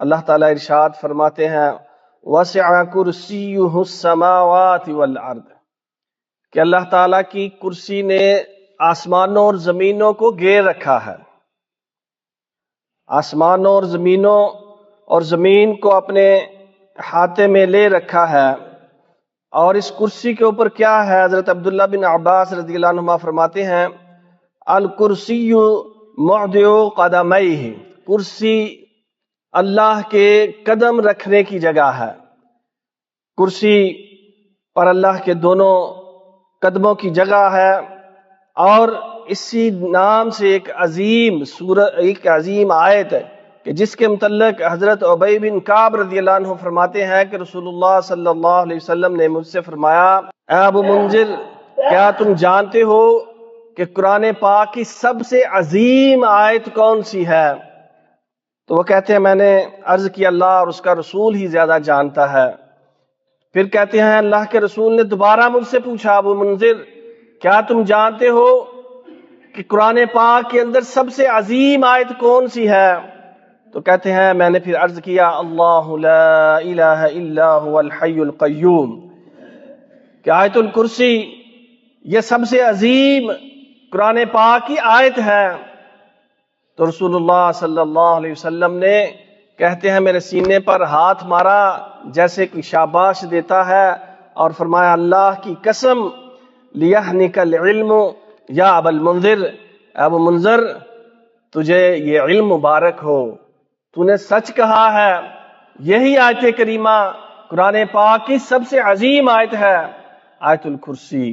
اللہ تعالیٰ ارشاد فرماتے ہیں وسع کرسیہ السماوات والارض کہ اللہ تعالیٰ کی کرسی نے آسمانوں اور زمینوں کو گھیر رکھا ہے، آسمانوں اور زمین کو اپنے احاطے میں لے رکھا ہے۔ اور اس کرسی کے اوپر کیا ہے؟ حضرت عبداللہ بن عباس رضی اللہ عنہما فرماتے ہیں الکرسی موضع قدمیہ، کرسی اللہ کے قدم رکھنے کی جگہ ہے، کرسی پر اللہ کے دونوں قدموں کی جگہ ہے۔ اور اسی نام سے ایک عظیم آیت ہے کہ جس کے متعلق حضرت ابی بن کعب رضی اللہ عنہ فرماتے ہیں کہ رسول اللہ صلی اللہ علیہ وسلم نے مجھ سے فرمایا اے ابو منذر، کیا تم جانتے ہو کہ قرآن پاک کی سب سے عظیم آیت کون سی ہے؟ تو وہ کہتے ہیں میں نے عرض کی اللہ اور اس کا رسول ہی زیادہ جانتا ہے۔ پھر کہتے ہیں اللہ کے رسول نے دوبارہ مجھ سے پوچھا ابو منذر، کیا تم جانتے ہو کہ قرآن پاک کے اندر سب سے عظیم آیت کون سی ہے؟ تو کہتے ہیں میں نے پھر عرض کیا اللہ لا الہ الا هو الحی القیوم، کہ آیت الکرسی یہ سب سے عظیم قرآن پاک کی آیت ہے۔ تو رسول اللہ صلی اللہ علیہ وسلم نے کہتے ہیں میرے سینے پر ہاتھ مارا جیسے کہ شاباش دیتا ہے، اور فرمایا اللہ کی قسم لیحنک العلم یا ابا المنذر، ابو منذر تجھے یہ علم مبارک ہو، تو نے سچ کہا ہے، یہی آیت کریمہ قرآن پاک کی سب سے عظیم آیت ہے، آیت الکرسی۔